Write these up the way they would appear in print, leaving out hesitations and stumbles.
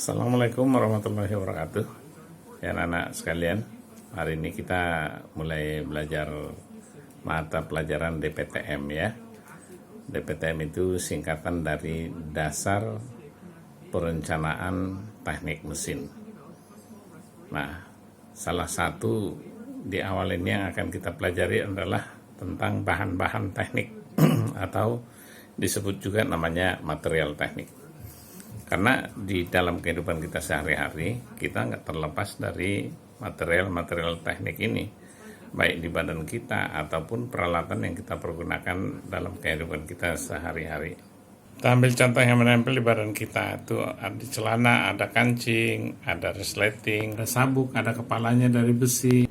Assalamualaikum warahmatullahi wabarakatuh. Ya anak-anak sekalian, hari ini kita mulai belajar mata pelajaran DPTM ya. DPTM itu singkatan dari Dasar Perencanaan Teknik Mesin. Nah, salah satu di awal ini yang akan kita pelajari adalah tentang bahan-bahan teknik atau disebut juga namanya material teknik. Karena di dalam kehidupan kita sehari-hari, kita nggak terlepas dari material-material teknik ini, baik di badan kita ataupun peralatan yang kita pergunakan dalam kehidupan kita sehari-hari. Kita ambil contoh yang menempel di badan kita, itu di celana ada kancing, ada resleting, ada sabuk, ada kepalanya dari besi,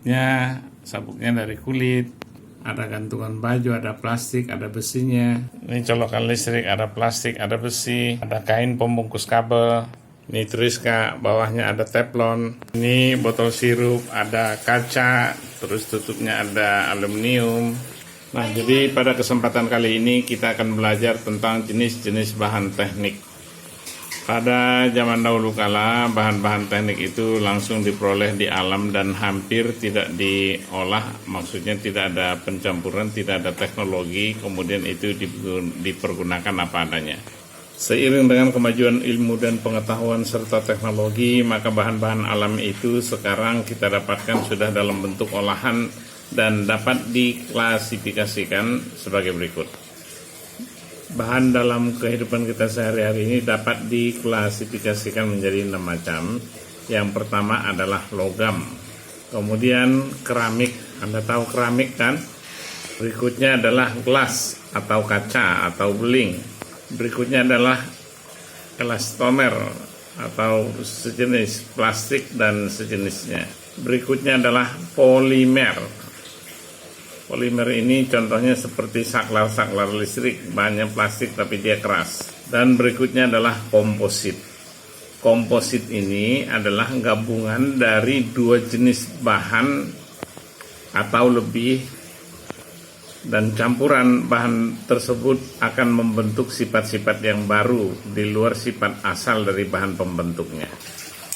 sabuknya dari kulit, ada gantungan baju, ada plastik, ada besinya. Ini colokan listrik, ada plastik, ada besi, ada kain pembungkus kabel. Ini Triska, bawahnya ada teflon. Ini botol sirup, ada kaca, terus tutupnya ada aluminium. Nah, jadi pada kesempatan kali ini kita akan belajar tentang jenis-jenis bahan teknik. Pada zaman dahulu kala, bahan-bahan teknik itu langsung diperoleh di alam dan hampir tidak diolah, maksudnya tidak ada pencampuran, tidak ada teknologi, kemudian itu dipergunakan apa adanya. Seiring dengan kemajuan ilmu dan pengetahuan serta teknologi, maka bahan-bahan alam itu sekarang kita dapatkan sudah dalam bentuk olahan dan dapat diklasifikasikan sebagai berikut. Bahan dalam kehidupan kita sehari-hari ini dapat diklasifikasikan menjadi 6 macam. Yang pertama adalah logam, kemudian keramik, Anda tahu keramik kan? Berikutnya adalah gelas atau kaca atau beling. Berikutnya adalah elastomer atau sejenis plastik dan sejenisnya. Berikutnya adalah polimer. Polimer ini contohnya seperti saklar-saklar listrik, bahannya plastik tapi dia keras. Dan berikutnya adalah komposit. Komposit ini adalah gabungan dari dua jenis bahan atau lebih, dan campuran bahan tersebut akan membentuk sifat-sifat yang baru di luar sifat asal dari bahan pembentuknya.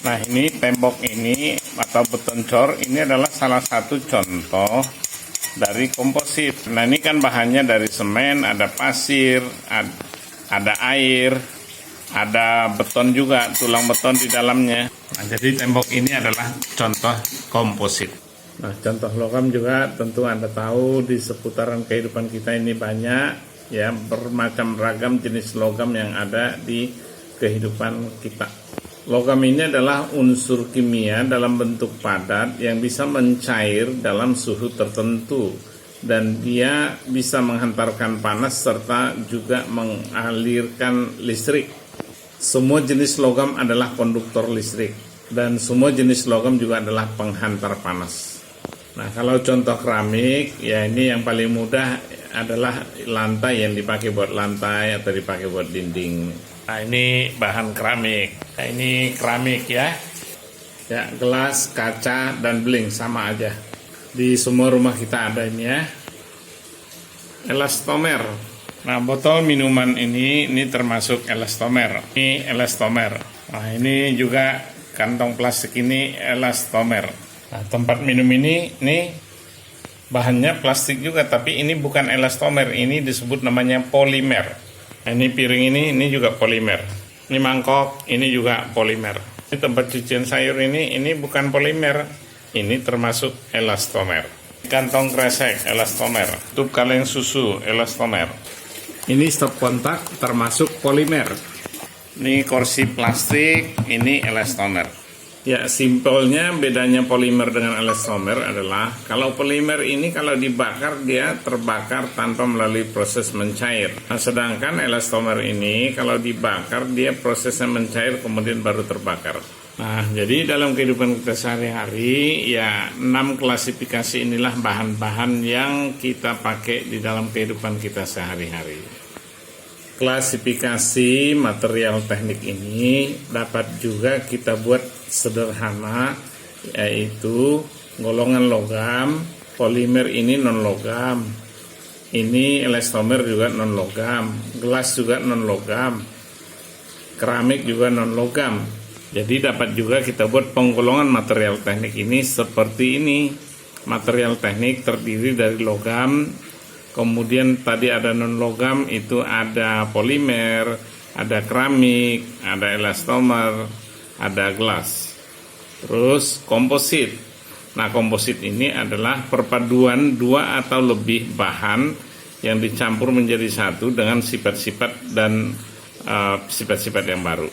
Nah, ini tembok ini atau beton cor ini adalah salah satu contoh dari komposit. Nah, ini kan bahannya dari semen, ada pasir, ada air, ada beton juga, tulang beton di dalamnya. Nah, jadi tembok ini adalah contoh komposit. Nah, contoh logam juga tentu Anda tahu di seputaran kehidupan kita ini banyak ya, bermacam ragam jenis logam yang ada di kehidupan kita. Logam ini adalah unsur kimia dalam bentuk padat yang bisa mencair dalam suhu tertentu, dan dia bisa menghantarkan panas serta juga mengalirkan listrik. Semua jenis logam adalah konduktor listrik, dan semua jenis logam juga adalah penghantar panas. Nah, kalau contoh keramik, ya ini yang paling mudah adalah lantai yang dipakai buat lantai atau dipakai buat dinding. Nah, ini bahan keramik. Nah, ini keramik ya. Ya, gelas, kaca, dan beling sama aja. Di semua rumah kita ada ini ya. Elastomer. Nah, botol minuman ini termasuk elastomer. Ini elastomer. Nah, ini juga kantong plastik ini elastomer. Nah, tempat minum ini bahannya plastik juga, tapi ini bukan elastomer. Ini disebut namanya polimer. Nah, ini piring ini juga polimer. Ini mangkok, ini juga polimer. Ini tempat cucian sayur ini bukan polimer. Ini termasuk elastomer. Kantong kresek, elastomer. Tutup kaleng susu, elastomer. Ini stop kontak, termasuk polimer. Ini kursi plastik, ini elastomer. Ya, simpelnya bedanya polimer dengan elastomer adalah kalau polimer ini kalau dibakar dia terbakar tanpa melalui proses mencair. Nah, sedangkan elastomer ini kalau dibakar dia prosesnya mencair kemudian baru terbakar. Nah, jadi dalam kehidupan kita sehari-hari ya 6 klasifikasi inilah bahan-bahan yang kita pakai di dalam kehidupan kita sehari-hari. Klasifikasi material teknik ini dapat juga kita buat sederhana, yaitu golongan logam, polimer ini non logam, ini elastomer juga non logam, gelas juga non logam, keramik juga non logam. Jadi dapat juga kita buat penggolongan material teknik ini seperti ini. Material teknik terdiri dari logam, kemudian tadi ada non logam, itu ada polimer, ada keramik, ada elastomer, ada gelas. Terus komposit. Nah, komposit ini adalah perpaduan dua atau lebih bahan yang dicampur menjadi satu dengan sifat-sifat dan sifat-sifat yang baru.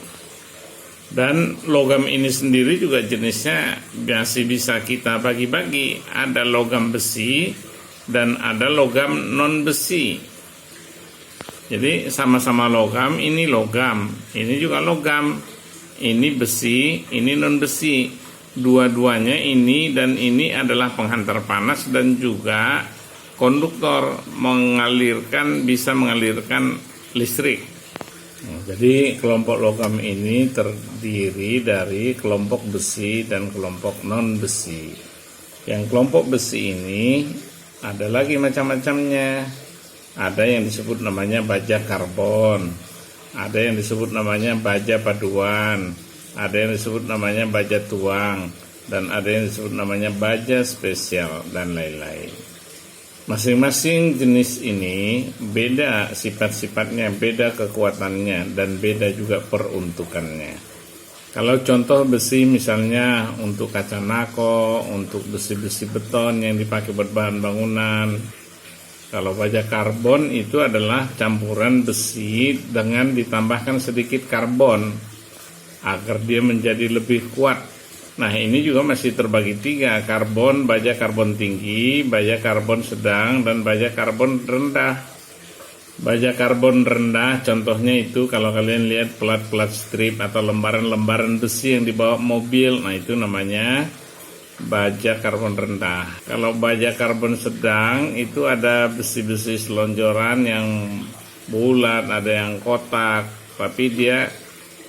Dan logam ini sendiri juga jenisnya masih bisa kita bagi-bagi. Ada logam besi dan ada logam non besi. Jadi sama-sama logam, ini logam, ini juga logam. Ini besi, ini non besi. Dua-duanya ini dan ini adalah penghantar panas dan juga konduktor, bisa mengalirkan listrik. Jadi kelompok logam ini terdiri dari kelompok besi dan kelompok non besi. Yang kelompok besi ini ada lagi macam-macamnya. Ada yang disebut namanya baja karbon, ada yang disebut namanya baja paduan, ada yang disebut namanya baja tuang, dan ada yang disebut namanya baja spesial, dan lain-lain. Masing-masing jenis ini beda sifat-sifatnya, beda kekuatannya, dan beda juga peruntukannya. Kalau contoh besi misalnya untuk kaca nako, untuk besi-besi beton yang dipakai buat bahan bangunan. Kalau baja karbon itu adalah campuran besi dengan ditambahkan sedikit karbon agar dia menjadi lebih kuat. Nah, ini juga masih terbagi tiga, karbon, baja karbon tinggi, baja karbon sedang, dan baja karbon rendah. Baja karbon rendah contohnya itu kalau kalian lihat pelat-pelat strip atau lembaran-lembaran besi yang dibawa mobil, nah itu namanya baja karbon rendah. Kalau baja karbon sedang itu ada besi-besi selonjoran yang bulat, ada yang kotak, tapi dia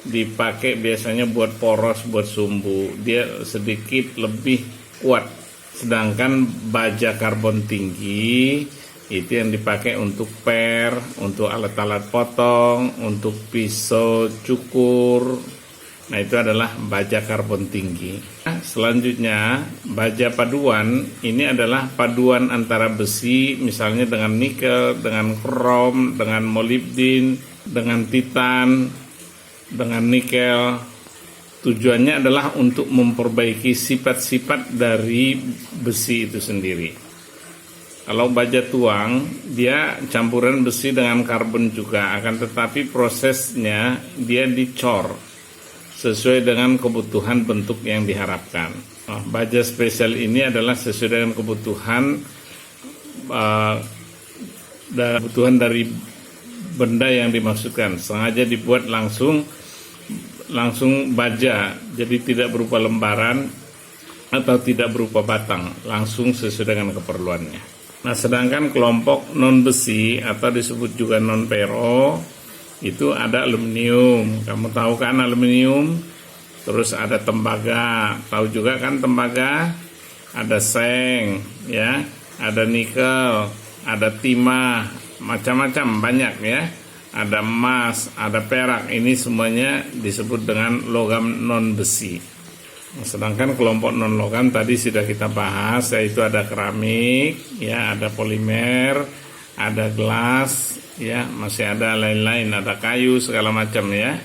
dipakai biasanya buat poros, buat sumbu. Dia sedikit lebih kuat. Sedangkan baja karbon tinggi itu yang dipakai untuk per, untuk alat-alat potong, untuk pisau cukur. Nah, itu adalah baja karbon tinggi. Selanjutnya, baja paduan ini adalah paduan antara besi misalnya dengan nikel, dengan krom, dengan molibden, dengan titan, dengan nikel. Tujuannya adalah untuk memperbaiki sifat-sifat dari besi itu sendiri. Kalau baja tuang, dia campuran besi dengan karbon juga, akan tetapi prosesnya dia dicor sesuai dengan kebutuhan bentuk yang diharapkan. Baja spesial ini adalah sesuai dengan kebutuhan dari benda yang dimaksudkan. Sengaja dibuat langsung baja, jadi tidak berupa lembaran atau tidak berupa batang, langsung sesuai dengan keperluannya. Nah, sedangkan kelompok non besi atau disebut juga non ferro itu ada aluminium. Kamu tahu kan aluminium? Terus ada tembaga, tahu juga kan tembaga? Ada seng, ya, ada nikel, ada timah, macam-macam banyak ya. Ada emas, ada perak, ini semuanya disebut dengan logam non besi. Sedangkan kelompok non logam tadi sudah kita bahas, yaitu ada keramik, ya, ada polimer, ada gelas, ya, masih ada lain-lain, ada kayu segala macam ya,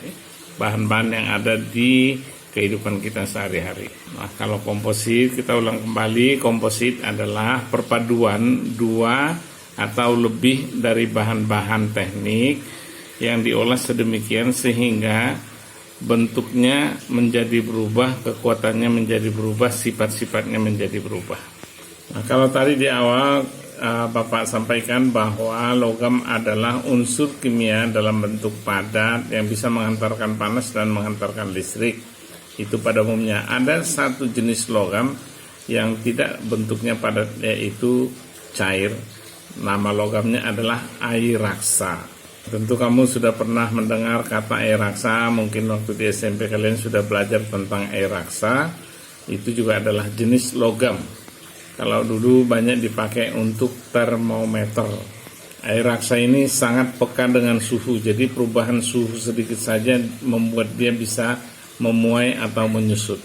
bahan-bahan yang ada di kehidupan kita sehari-hari. Nah, kalau komposit, kita ulang kembali, komposit adalah perpaduan dua atau lebih dari bahan-bahan teknik yang diolah sedemikian sehingga bentuknya menjadi berubah, kekuatannya menjadi berubah, sifat-sifatnya menjadi berubah. Nah, kalau tadi di awal Bapak sampaikan bahwa logam adalah unsur kimia dalam bentuk padat yang bisa menghantarkan panas dan menghantarkan listrik. Itu pada umumnya. Ada satu jenis logam yang tidak bentuknya padat, yaitu cair. Nama logamnya adalah air raksa. Tentu kamu sudah pernah mendengar kata air raksa, mungkin waktu di SMP kalian sudah belajar tentang air raksa. Itu juga adalah jenis logam. Kalau dulu banyak dipakai untuk termometer. Air raksa ini sangat peka dengan suhu, jadi perubahan suhu sedikit saja membuat dia bisa memuai atau menyusut.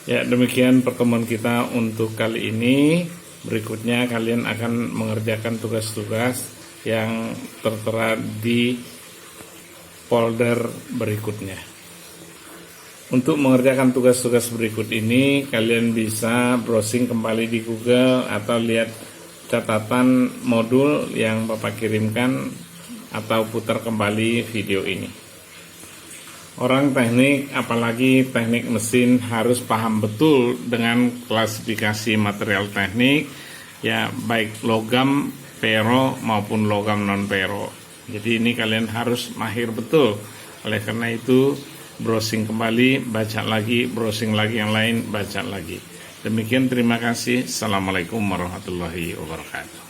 Ya, demikian pertemuan kita untuk kali ini. Berikutnya kalian akan mengerjakan tugas-tugas yang tertera di folder berikutnya. Untuk mengerjakan tugas-tugas berikut ini, kalian bisa browsing kembali di Google atau lihat catatan modul yang Bapak kirimkan atau putar kembali video ini. Orang teknik, apalagi teknik mesin, harus paham betul dengan klasifikasi material teknik, ya baik logam, pero maupun logam non pero. Jadi ini kalian harus mahir betul. Oleh karena itu, browsing kembali, baca lagi, browsing lagi yang lain, baca lagi. Demikian, terima kasih. Assalamualaikum warahmatullahi wabarakatuh.